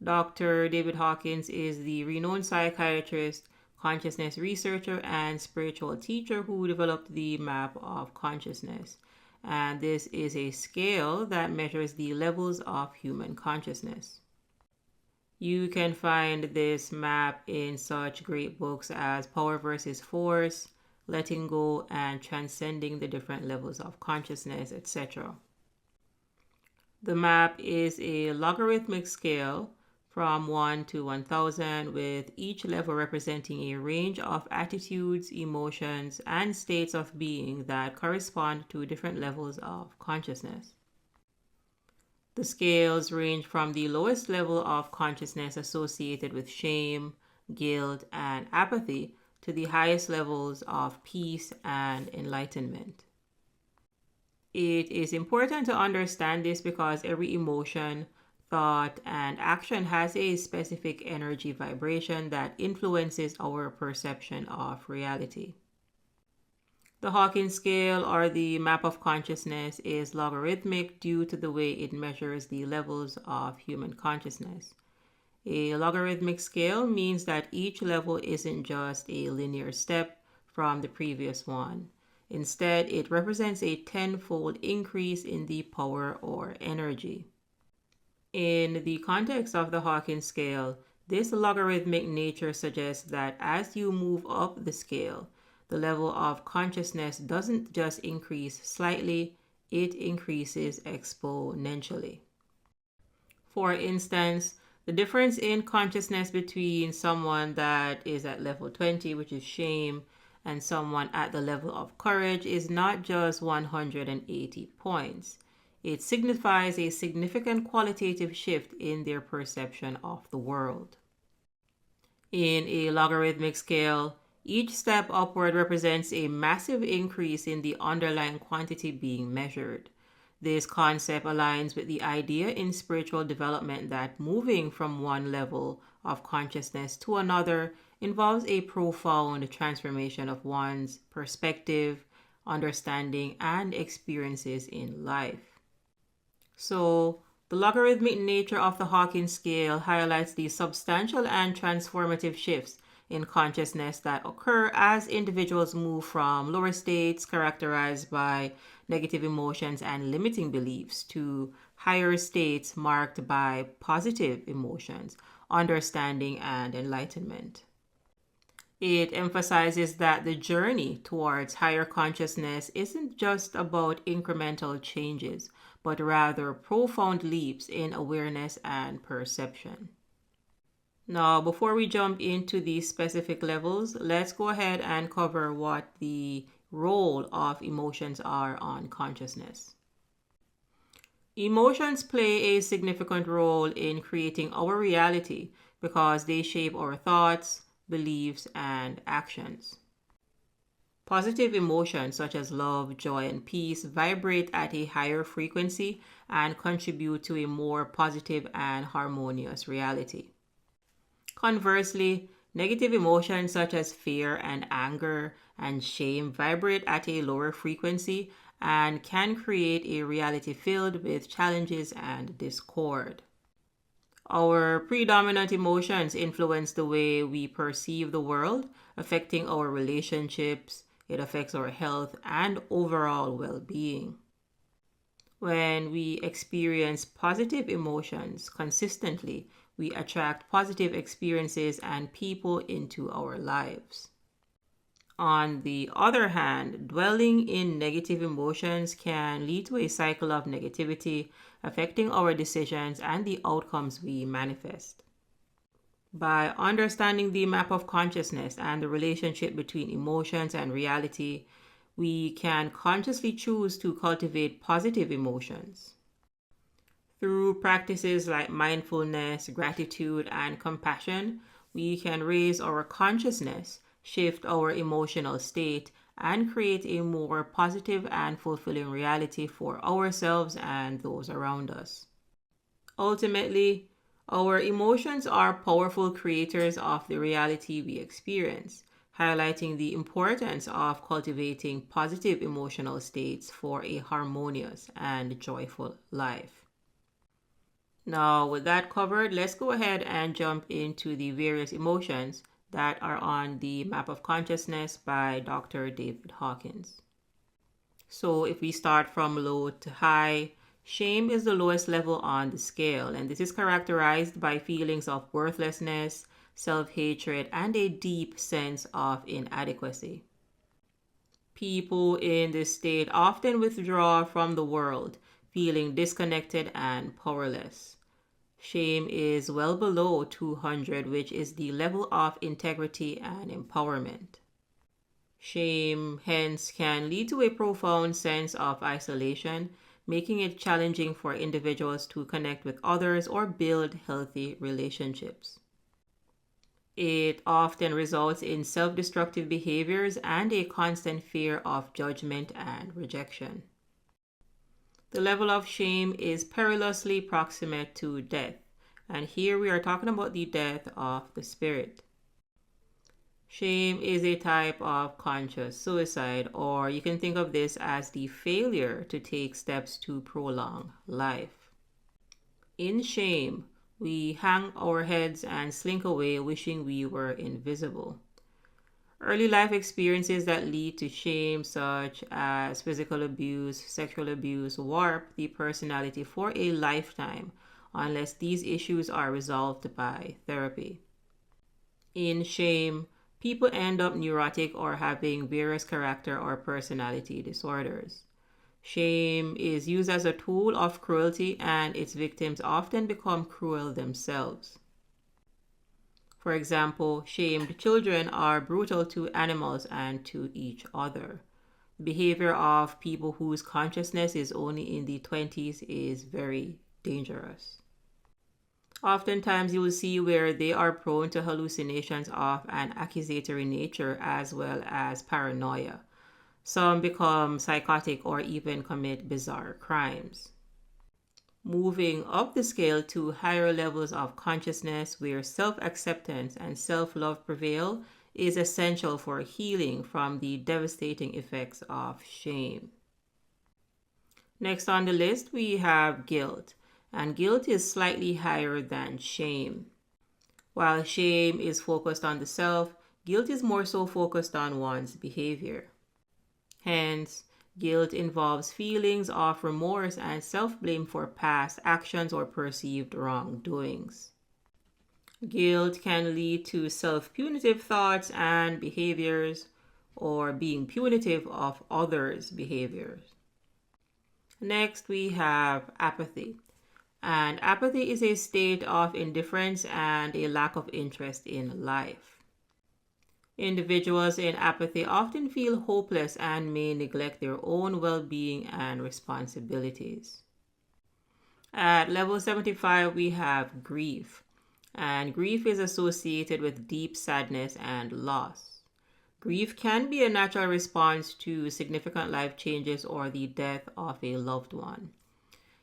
Dr. David Hawkins is the renowned psychiatrist, consciousness researcher, and spiritual teacher who developed the map of consciousness. And this is a scale that measures the levels of human consciousness. You can find this map in such great books as Power versus Force, Letting Go, and Transcending the Different Levels of Consciousness, etc. The map is a logarithmic scale from 1 to 1000, with each level representing a range of attitudes, emotions, and states of being that correspond to different levels of consciousness. The scales range from the lowest level of consciousness associated with shame, guilt, and apathy to the highest levels of peace and enlightenment. It is important to understand this because every emotion, thought, and action has a specific energy vibration that influences our perception of reality. The Hawkins Scale, or the map of consciousness, is logarithmic due to the way it measures the levels of human consciousness. A logarithmic scale means that each level isn't just a linear step from the previous one. Instead, it represents a tenfold increase in the power or energy. In the context of the Hawkins scale, this logarithmic nature suggests that as you move up the scale, the level of consciousness doesn't just increase slightly, it increases exponentially. For instance, the difference in consciousness between someone that is at level 20, which is shame, and someone at the level of courage is not just 180 points. It signifies a significant qualitative shift in their perception of the world. In a logarithmic scale, each step upward represents a massive increase in the underlying quantity being measured. This concept aligns with the idea in spiritual development that moving from one level of consciousness to another involves a profound transformation of one's perspective, understanding, and experiences in life. So, the logarithmic nature of the Hawkins scale highlights the substantial and transformative shifts in consciousness that occur as individuals move from lower states characterized by negative emotions and limiting beliefs to higher states marked by positive emotions, understanding, and enlightenment. It emphasizes that the journey towards higher consciousness isn't just about incremental changes, but rather profound leaps in awareness and perception. Now, before we jump into these specific levels, let's go ahead and cover what the role of emotions are on consciousness. Emotions play a significant role in creating our reality because they shape our thoughts, beliefs, and actions. Positive emotions such as love, joy, and peace vibrate at a higher frequency and contribute to a more positive and harmonious reality. Conversely, negative emotions such as fear and anger and shame vibrate at a lower frequency and can create a reality filled with challenges and discord. Our predominant emotions influence the way we perceive the world, affecting our relationships. It affects our health and overall well-being. When we experience positive emotions consistently, we attract positive experiences and people into our lives. On the other hand, dwelling in negative emotions can lead to a cycle of negativity, affecting our decisions and the outcomes we manifest. By understanding the map of consciousness and the relationship between emotions and reality, we can consciously choose to cultivate positive emotions. Through practices like mindfulness, gratitude, and compassion, we can raise our consciousness, shift our emotional state, and create a more positive and fulfilling reality for ourselves and those around us. Ultimately, our emotions are powerful creators of the reality we experience, highlighting the importance of cultivating positive emotional states for a harmonious and joyful life. Now, with that covered, let's go ahead and jump into the various emotions that are on the map of consciousness by Dr. David Hawkins. So, if we start from low to high, shame is the lowest level on the scale, and this is characterized by feelings of worthlessness, self-hatred, and a deep sense of inadequacy. People in this state often withdraw from the world, feeling disconnected and powerless. Shame is well below 200, which is the level of integrity and empowerment. Shame, hence, can lead to a profound sense of isolation, making it challenging for individuals to connect with others or build healthy relationships. It often results in self-destructive behaviors and a constant fear of judgment and rejection. The level of shame is perilously proximate to death, and here we are talking about the death of the spirit. Shame is a type of conscious suicide, or you can think of this as the failure to take steps to prolong life. In shame, we hang our heads and slink away wishing we were invisible. Early life experiences that lead to shame, such as physical abuse, sexual abuse, warp the personality for a lifetime unless these issues are resolved by therapy. In shame, people end up neurotic or having various character or personality disorders. Shame is used as a tool of cruelty, and its victims often become cruel themselves. For example, shamed children are brutal to animals and to each other. The behavior of people whose consciousness is only in the 20s is very dangerous. Oftentimes, you will see where they are prone to hallucinations of an accusatory nature as well as paranoia. Some become psychotic or even commit bizarre crimes. Moving up the scale to higher levels of consciousness where self-acceptance and self-love prevail is essential for healing from the devastating effects of shame. Next on the list, we have guilt, and guilt is slightly higher than shame. While shame is focused on the self, guilt is more so focused on one's behavior. Hence, guilt involves feelings of remorse and self-blame for past actions or perceived wrongdoings. Guilt can lead to self-punitive thoughts and behaviors, or being punitive of others' behaviors. Next, we have apathy. And apathy is a state of indifference and a lack of interest in life. Individuals in apathy often feel hopeless and may neglect their own well-being and responsibilities. At level 75, we have grief, and grief is associated with deep sadness and loss. Grief can be a natural response to significant life changes or the death of a loved one.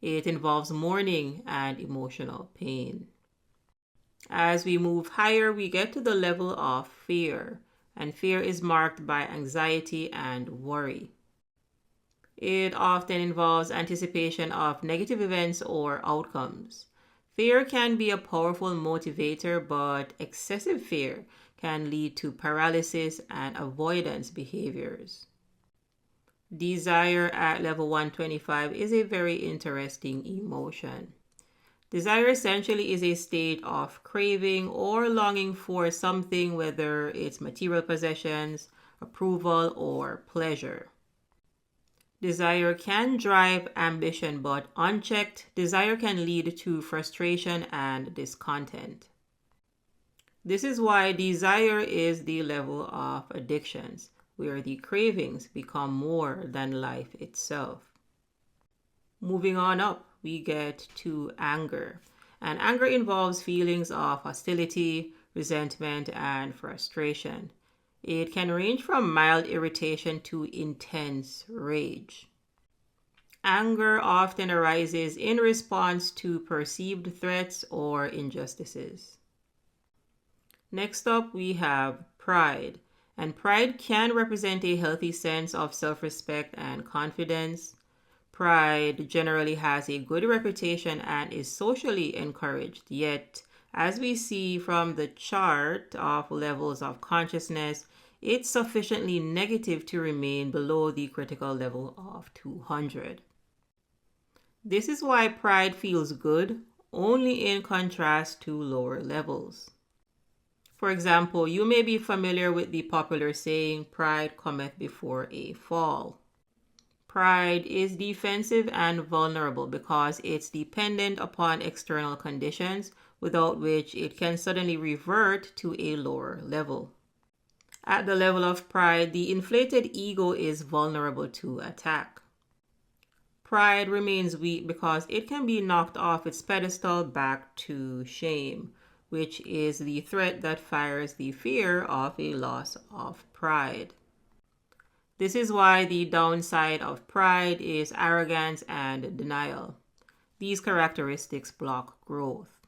It involves mourning and emotional pain. As we move higher, we get to the level of fear, and fear is marked by anxiety and worry. It often involves anticipation of negative events or outcomes. Fear can be a powerful motivator, but excessive fear can lead to paralysis and avoidance behaviors. Desire at level 125 is a very interesting emotion. Desire essentially is a state of craving or longing for something, whether it's material possessions, approval, or pleasure. Desire can drive ambition, but unchecked, desire can lead to frustration and discontent. This is why desire is the level of addictions, where the cravings become more than life itself. Moving on up, we get to anger. And anger involves feelings of hostility, resentment, and frustration. It can range from mild irritation to intense rage. Anger often arises in response to perceived threats or injustices. Next up, we have pride. And pride can represent a healthy sense of self-respect and confidence. Pride generally has a good reputation and is socially encouraged, yet, as we see from the chart of levels of consciousness, it's sufficiently negative to remain below the critical level of 200. This is why pride feels good only in contrast to lower levels. For example, you may be familiar with the popular saying, "Pride cometh before a fall." Pride is defensive and vulnerable because it's dependent upon external conditions, without which it can suddenly revert to a lower level. At the level of pride, the inflated ego is vulnerable to attack. Pride remains weak because it can be knocked off its pedestal back to shame, which is the threat that fires the fear of a loss of pride. This is why the downside of pride is arrogance and denial. These characteristics block growth.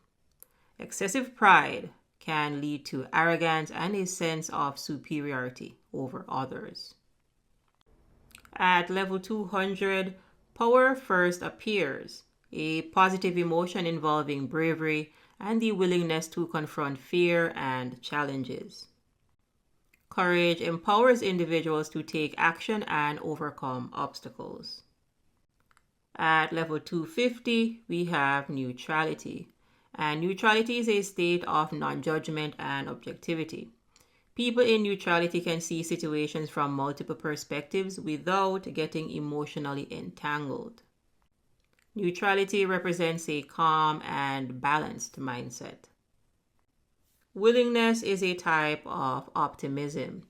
Excessive pride can lead to arrogance and a sense of superiority over others. At level 200, power first appears, a positive emotion involving bravery and the willingness to confront fear and challenges. Courage empowers individuals to take action and overcome obstacles. At level 250, we have neutrality. And neutrality is a state of non-judgment and objectivity. People in neutrality can see situations from multiple perspectives without getting emotionally entangled. Neutrality represents a calm and balanced mindset. Willingness is a type of optimism.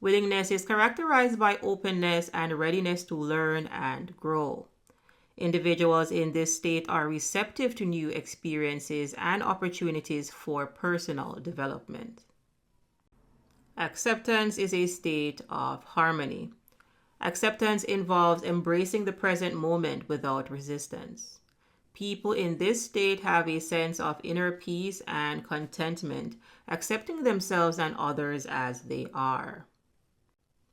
Willingness is characterized by openness and readiness to learn and grow. Individuals in this state are receptive to new experiences and opportunities for personal development. Acceptance is a state of harmony. Acceptance involves embracing the present moment without resistance. People in this state have a sense of inner peace and contentment, accepting themselves and others as they are.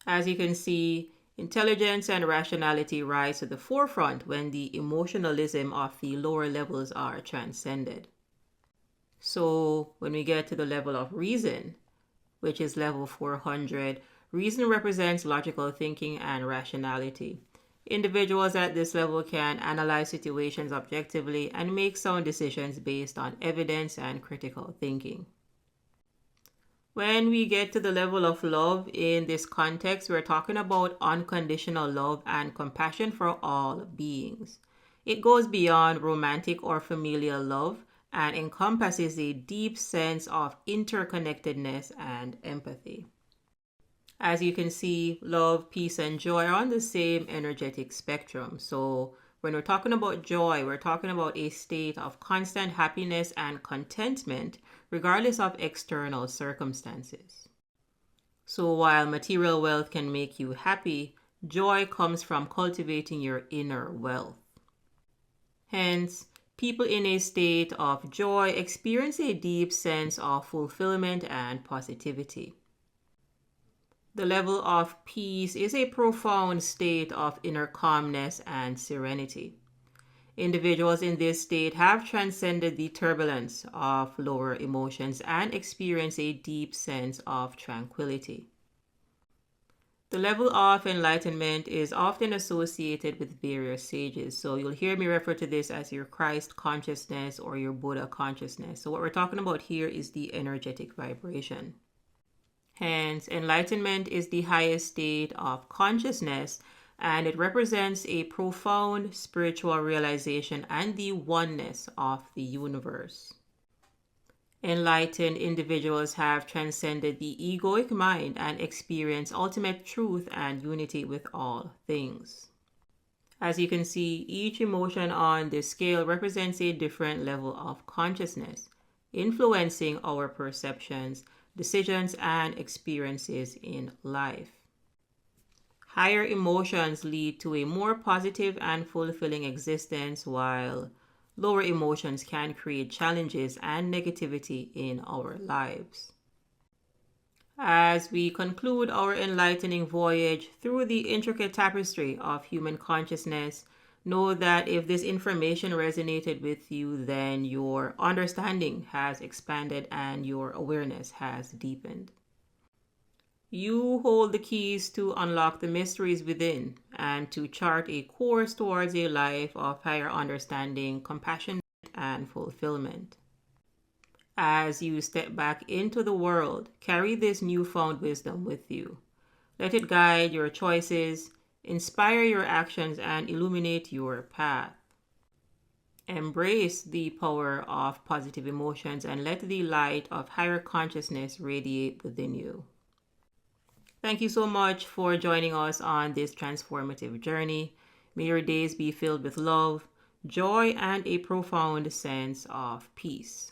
As you can see, intelligence and rationality rise to the forefront when the emotionalism of the lower levels are transcended. So, when we get to the level of reason, which is level 400, reason represents logical thinking and rationality. Individuals at this level can analyze situations objectively and make sound decisions based on evidence and critical thinking. When we get to the level of love, in this context, we're talking about unconditional love and compassion for all beings. It goes beyond romantic or familial love and encompasses a deep sense of interconnectedness and empathy. As you can see, love, peace, and joy are on the same energetic spectrum. So when we're talking about joy, we're talking about a state of constant happiness and contentment, regardless of external circumstances. So while material wealth can make you happy, joy comes from cultivating your inner wealth. Hence, people in a state of joy experience a deep sense of fulfillment and positivity. The level of peace is a profound state of inner calmness and serenity. Individuals in this state have transcended the turbulence of lower emotions and experience a deep sense of tranquility. The level of enlightenment is often associated with various sages. So you'll hear me refer to this as your Christ consciousness or your Buddha consciousness. So what we're talking about here is the energetic vibration. Hence, enlightenment is the highest state of consciousness, and it represents a profound spiritual realization and the oneness of the universe. Enlightened individuals have transcended the egoic mind and experience ultimate truth and unity with all things. As you can see, each emotion on this scale represents a different level of consciousness, influencing our perceptions, decisions, and experiences in life. Higher emotions lead to a more positive and fulfilling existence, while lower emotions can create challenges and negativity in our lives. As we conclude our enlightening voyage through the intricate tapestry of human consciousness, Know that if this information resonated with you, then your understanding has expanded and your awareness has deepened. You hold the keys to unlock the mysteries within and to chart a course towards a life of higher understanding, compassion, and fulfillment. As you step back into the world, carry this newfound wisdom with you. Let it guide your choices, inspire your actions, and illuminate your path. Embrace the power of positive emotions and let the light of higher consciousness radiate within you. Thank you so much for joining us on this transformative journey. May your days be filled with love, joy, and a profound sense of peace.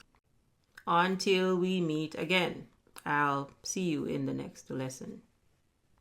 Until we meet again, I'll see you in the next lesson.